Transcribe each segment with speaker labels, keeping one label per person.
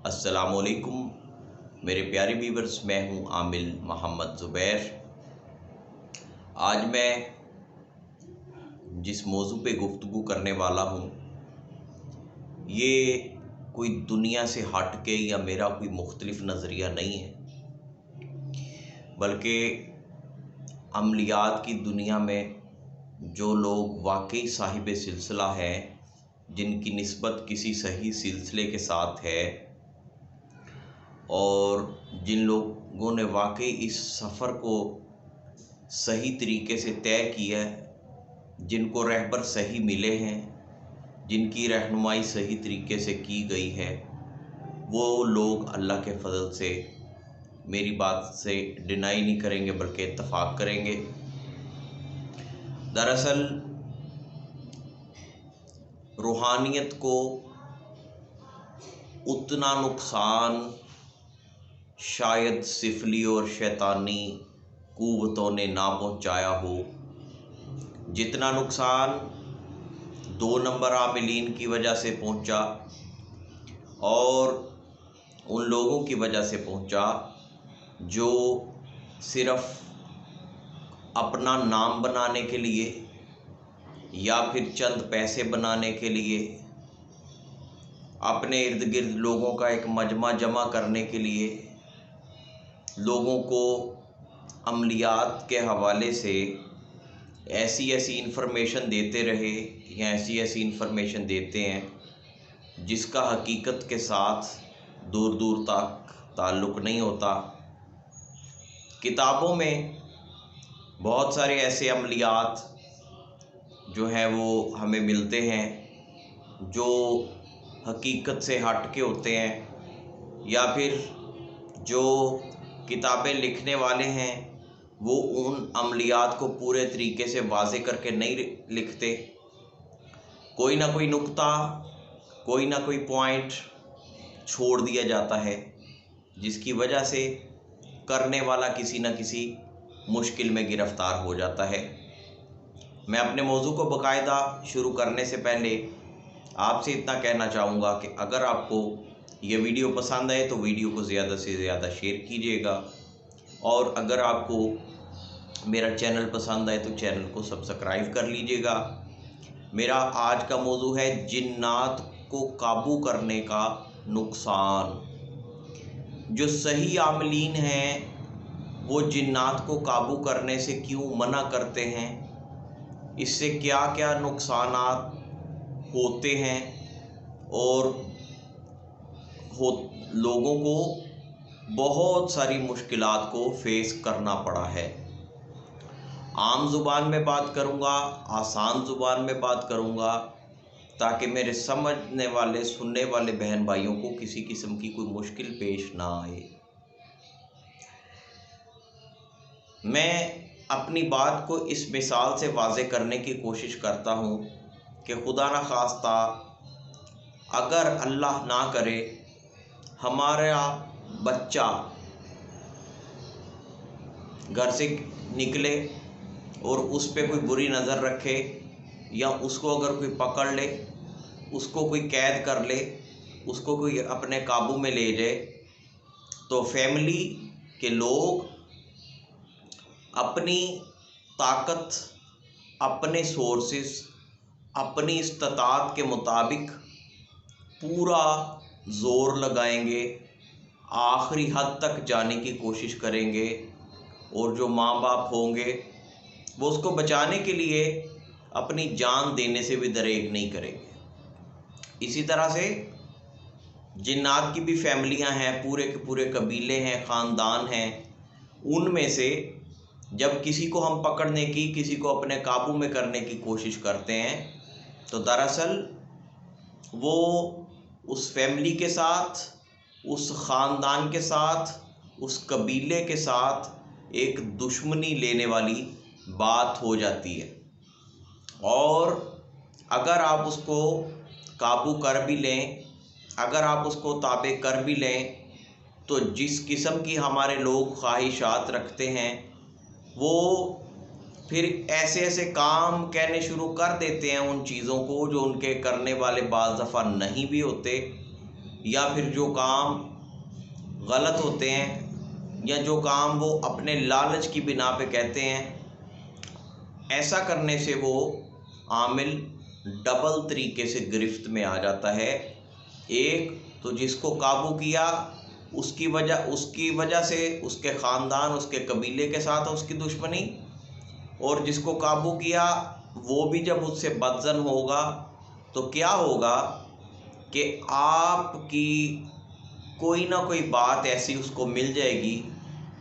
Speaker 1: अस्सलामुअलैकुम मेरे प्यारे व्यूअर्स, मैं हूं आमिल मोहम्मद ज़ुबैर। आज मैं जिस मौजू पे गुफ्तगू करने वाला हूं, ये कोई दुनिया से हट के या मेरा कोई मुख्तलिफ नज़रिया नहीं है, बल्कि अमलियात की दुनिया में जो लोग वाकई साहिब सिलसिला हैं, जिनकी निस्बत किसी सही सिलसिले के साथ है और जिन लोगों ने वाकई इस सफ़र को सही तरीके से तय किया है, जिनको रहबर सही मिले हैं, जिनकी रहनुमाई सही तरीके से की गई है, वो लोग अल्लाह के फजल से मेरी बात से डिनाई नहीं करेंगे बल्कि इत्तफाक करेंगे। दरअसल रूहानियत को उतना नुकसान शायद सिफली और शैतानी कुव्वतों ने ना पहुंचाया हो, जितना नुकसान 2 नंबर आमिलीन की वजह से पहुंचा और उन लोगों की वजह से पहुंचा जो सिर्फ अपना नाम बनाने के लिए या फिर चंद पैसे बनाने के लिए, अपने इर्द गिर्द लोगों का एक मजमा जमा करने के लिए लोगों को अमलियात के हवाले से ऐसी इन्फॉर्मेशन देते रहे या ऐसी इन्फॉर्मेशन देते हैं जिसका हकीकत के साथ दूर दूर तक ताल्लुक़ नहीं होता। किताबों में बहुत सारे ऐसे अमलियात जो हैं वो हमें मिलते हैं जो हकीकत से हट के होते हैं, या फिर जो किताबें लिखने वाले हैं वो उन अमलियात को पूरे तरीके से वाज़े करके नहीं लिखते। कोई ना कोई नुक्ता, कोई ना कोई पॉइंट छोड़ दिया जाता है, जिसकी वजह से करने वाला किसी न किसी मुश्किल में गिरफ़्तार हो जाता है। मैं अपने मौजू को बाकायदा शुरू करने से पहले आपसे इतना कहना चाहूँगा कि अगर आपको ये वीडियो पसंद आए तो वीडियो को ज़्यादा से ज़्यादा शेयर कीजिएगा, और अगर आपको मेरा चैनल पसंद आए तो चैनल को सब्सक्राइब कर लीजिएगा। मेरा आज का मौजू है जिन्नात को काबू करने का नुकसान। जो सही आमलीन हैं वो जिन्नात को काबू करने से क्यों मना करते हैं, इससे क्या क्या नुकसानात होते हैं और लोगों को बहुत सारी मुश्किलात को फेस करना पड़ा है। आम ज़ुबान में बात करूँगा, आसान ज़ुबान में बात करूँगा, ताकि मेरे समझने वाले सुनने वाले बहन भाइयों को किसी किस्म की कोई मुश्किल पेश ना आए। मैं अपनी बात को इस मिसाल से वाज़े करने की कोशिश करता हूँ कि खुदा न खास्ता अगर अल्लाह ना करे हमारा बच्चा घर से निकले और उस पर कोई बुरी नज़र रखे, या उसको अगर कोई पकड़ ले, उसको कोई कैद कर ले, उसको कोई अपने काबू में ले जाए, तो फैमिली के लोग अपनी ताकत, अपने सोर्सेस, अपनी इस्तात के मुताबिक पूरा ज़ोर लगाएंगे, आखिरी हद तक जाने की कोशिश करेंगे, और जो माँ बाप होंगे वो उसको बचाने के लिए अपनी जान देने से भी दरेग नहीं करेंगे। इसी तरह से जिन्नात की भी फैमिलियाँ हैं, पूरे के पूरे कबीले हैं, ख़ानदान हैं। उनमें से जब किसी को हम पकड़ने की, किसी को अपने काबू में करने की कोशिश करते हैं, तो दरअसल वो उस फैमिली के साथ, उस ख़ानदान के साथ, उस कबीले के साथ एक दुश्मनी लेने वाली बात हो जाती है। और अगर आप उसको काबू कर भी लें, अगर आप उसको ताबे कर भी लें, तो जिस किस्म की हमारे लोग ख्वाहिशात रखते हैं वो फिर ऐसे काम कहने शुरू कर देते हैं उन चीज़ों को जो उनके करने वाले बाज़ दफ़ा नहीं भी होते, या फिर जो काम गलत होते हैं या जो काम वो अपने लालच की बिना पे कहते हैं, ऐसा करने से वो आमिल डबल तरीके से गिरफ्त में आ जाता है। एक तो जिसको काबू किया उसकी वजह से उसके ख़ानदान, उसके कबीले के साथ उसकी दुश्मनी, और जिसको काबू किया वो भी जब उससे बदजन होगा तो क्या होगा कि आपकी कोई ना कोई बात ऐसी उसको मिल जाएगी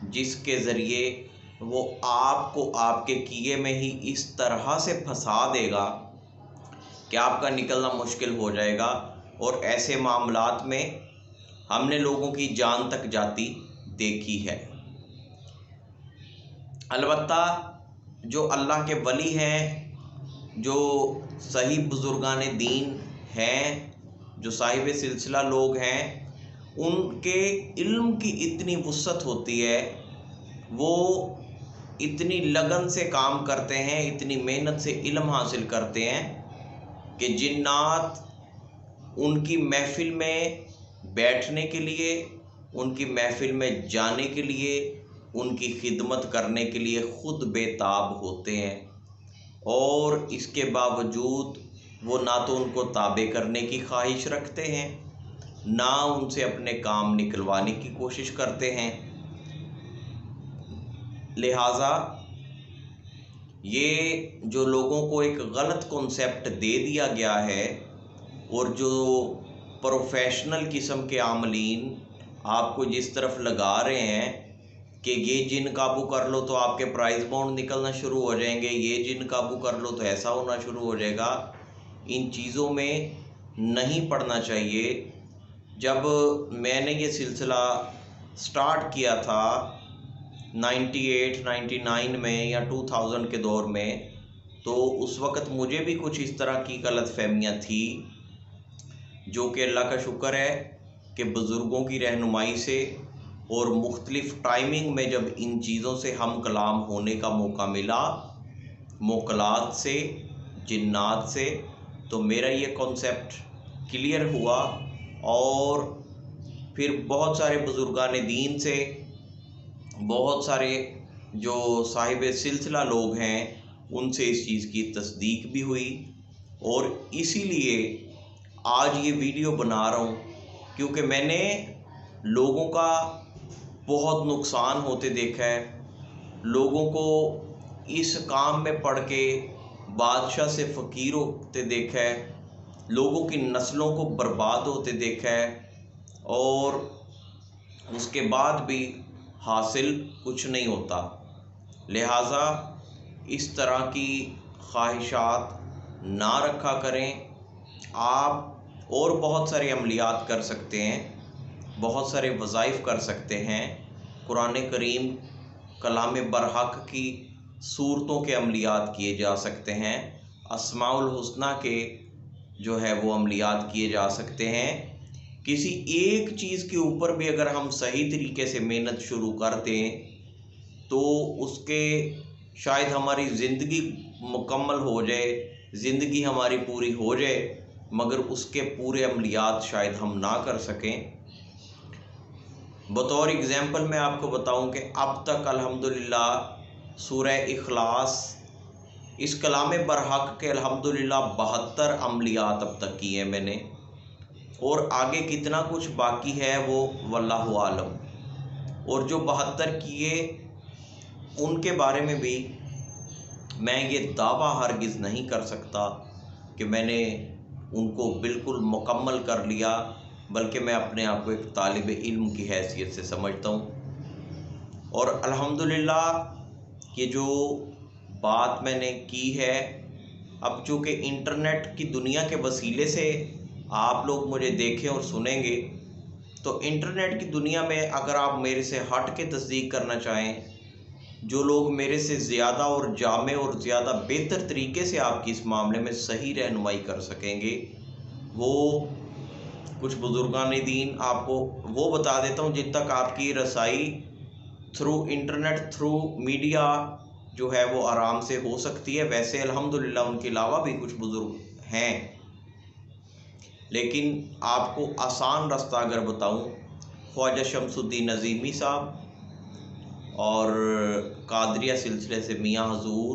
Speaker 1: जिसके ज़रिए वो आपको आपके किए में ही इस तरह से फंसा देगा कि आपका निकलना मुश्किल हो जाएगा। और ऐसे मामलात में हमने लोगों की जान तक जाती देखी है। अलबत्ता जो अल्लाह के वली हैं, जो सही बुज़ुर्गान दीन हैं, जो साहिब सिलसिला लोग हैं, उनके इल्म की इतनी वुसअत होती है, वो इतनी लगन से काम करते हैं, इतनी मेहनत से इल्म हासिल करते हैं कि जिन्नात उनकी महफ़िल में बैठने के लिए, उनकी महफ़िल में जाने के लिए, उनकी खिदमत करने के लिए ख़ुद बेताब होते हैं। और इसके बावजूद वो ना तो उनको ताबे करने की ख्वाहिश रखते हैं, ना उनसे अपने काम निकलवाने की कोशिश करते हैं। लिहाजा ये जो लोगों को एक गलत कॉन्सेप्ट दे दिया गया है, और जो प्रोफेशनल किस्म के आमलीन आपको जिस तरफ लगा रहे हैं कि ये जिन काबू कर लो तो आपके प्राइस बॉन्ड निकलना शुरू हो जाएंगे, ये जिन काबू कर लो तो ऐसा होना शुरू हो जाएगा, इन चीज़ों में नहीं पड़ना चाहिए। जब मैंने ये सिलसिला स्टार्ट किया था 98, 99 में या 2000 के दौर में, तो उस वक़्त मुझे भी कुछ इस तरह की गलतफ़हमियाँ थी, जो कि अल्लाह का शुक्र है कि बुज़ुर्गों की रहनुमाई से और मुख्तलिफ़ टाइमिंग में जब इन चीज़ों से हम कलाम होने का मौका मिला, मोकलात से, जिन्नात से, तो मेरा ये कॉन्सेप्ट क्लियर हुआ। और फिर बहुत सारे बुज़ुर्गान दीन से, बहुत सारे जो साहिब सिलसिला लोग हैं, उनसे इस चीज़ की तस्दीक भी हुई। और इसीलिए आज ये वीडियो बना रहा हूँ, क्योंकि मैंने लोगों का बहुत नुकसान होते देखा है, लोगों को इस काम में पड़ के बादशाह से फ़कीर होते देखा है, लोगों की नस्लों को बर्बाद होते देखा है, और उसके बाद भी हासिल कुछ नहीं होता। लिहाजा इस तरह की ख्वाहिशात ना रखा करें। आप और बहुत सारे अमलियात कर सकते हैं, बहुत सारे वज़ाइफ कर सकते हैं। कुरान करीम कलाम बरहक की सूरतों के अमलियात किए जा सकते हैं, अस्माउल हुस्ना के जो है वो अमलियात किए जा सकते हैं। किसी एक चीज़ के ऊपर भी अगर हम सही तरीके से मेहनत शुरू कर दें तो उसके शायद हमारी ज़िंदगी मुकम्मल हो जाए, ज़िंदगी हमारी पूरी हो जाए, मगर उसके पूरे अमलियात शायद हम ना कर सकें। बतौर एग्ज़ाम्पल मैं आपको बताऊं कि अब तक अल्हम्दुलिल्लाह सूरह इखलास, इस कलाम बरहक के अल्हम्दुलिल्लाह 72 अमलियात अब तक किए मैंने, और आगे कितना कुछ बाकी है वो वल्लाहु आलम। और जो 72 किए उनके बारे में भी मैं ये दावा हरगिज़ नहीं कर सकता कि मैंने उनको बिल्कुल मुकम्मल कर लिया, बल्कि मैं अपने आप को एक तालिब इल्म की हैसियत से समझता हूँ। और अल्हम्दुलिल्लाह ये जो बात मैंने की है, अब चूँकि इंटरनेट की दुनिया के वसीले से आप लोग मुझे देखें और सुनेंगे, तो इंटरनेट की दुनिया में अगर आप मेरे से हट के तस्दीक करना चाहें, जो लोग मेरे से ज़्यादा और जामे और ज़्यादा बेहतर तरीके से आपकी इस मामले में सही रहनुमाई कर सकेंगे, वो कुछ बुज़ुर्गान दीन आपको वो बता देता हूँ जिन तक आपकी रसाई थ्रू इंटरनेट, थ्रू मीडिया जो है वो आराम से हो सकती है। वैसे अल्हम्दुलिल्लाह उनके अलावा भी कुछ बुज़ुर्ग हैं, लेकिन आपको आसान रास्ता अगर बताऊं, ख्वाजा शमसुद्दीन नज़ीमी साहब और कादरिया सिलसिले से मियाँ हजूर,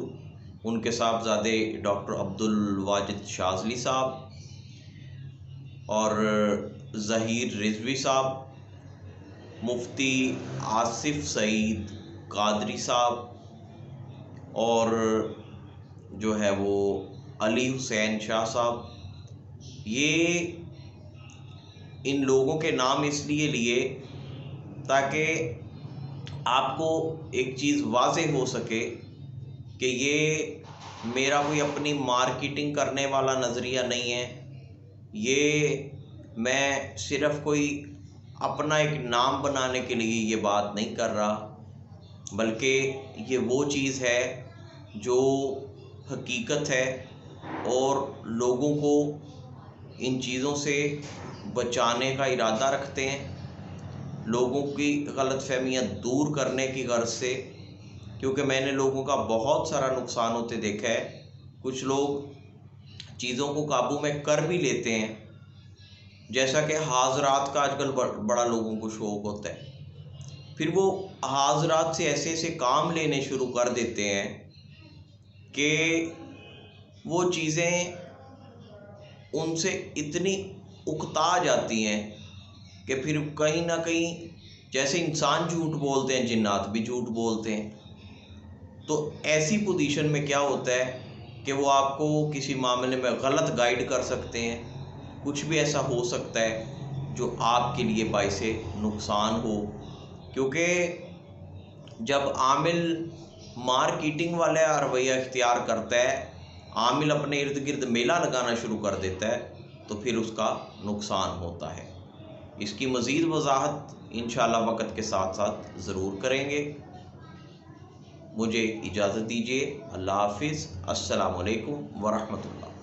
Speaker 1: उनके साहबजादे डॉक्टर अब्दुल वाजिद शाज़ली साहब और ज़हीर रिजवी साहब, मुफ्ती आसिफ सईद कादरी साहब और जो है वो अली हुसैन शाह साहब, ये इन लोगों के नाम इसलिए लिए ताकि आपको एक चीज़ वाज़ेह हो सके कि ये मेरा कोई अपनी मार्केटिंग करने वाला नज़रिया नहीं है, ये मैं सिर्फ़ कोई अपना एक नाम बनाने के लिए ये बात नहीं कर रहा, बल्कि ये वो चीज़ है जो हकीकत है और लोगों को इन चीज़ों से बचाने का इरादा रखते हैं, लोगों की गलतफहमियाँ दूर करने की गर्ज से। क्योंकि मैंने लोगों का बहुत सारा नुकसान होते देखा है। कुछ लोग चीज़ों को काबू में कर भी लेते हैं, जैसा कि हाज़रात का आजकल बड़ा लोगों को शौक़ होता है, फिर वो हाज़रात से ऐसे ऐसे काम लेने शुरू कर देते हैं कि वो चीज़ें उनसे इतनी उकता जाती हैं कि फिर कहीं ना कहीं, जैसे इंसान झूठ बोलते हैं, जिन्नात भी झूठ बोलते हैं। तो ऐसी पोजीशन में क्या होता है कि वो आपको किसी मामले में गलत गाइड कर सकते हैं। कुछ भी ऐसा हो सकता है जो आपके लिए बाइसे नुकसान हो, क्योंकि जब आमिल मार्केटिंग वाला रवैया इख्तियार करता है, आमिल अपने इर्द गिर्द मेला लगाना शुरू कर देता है, तो फिर उसका नुकसान होता है। इसकी मज़ीद वजाहत इंशाअल्लाह वक़्त के साथ साथ ज़रूर करेंगे। मुझे इजाज़त दीजिए। अल्लाह हाफ़िज़। अस्सलामु अलैकुम वरहमतुल्लाह।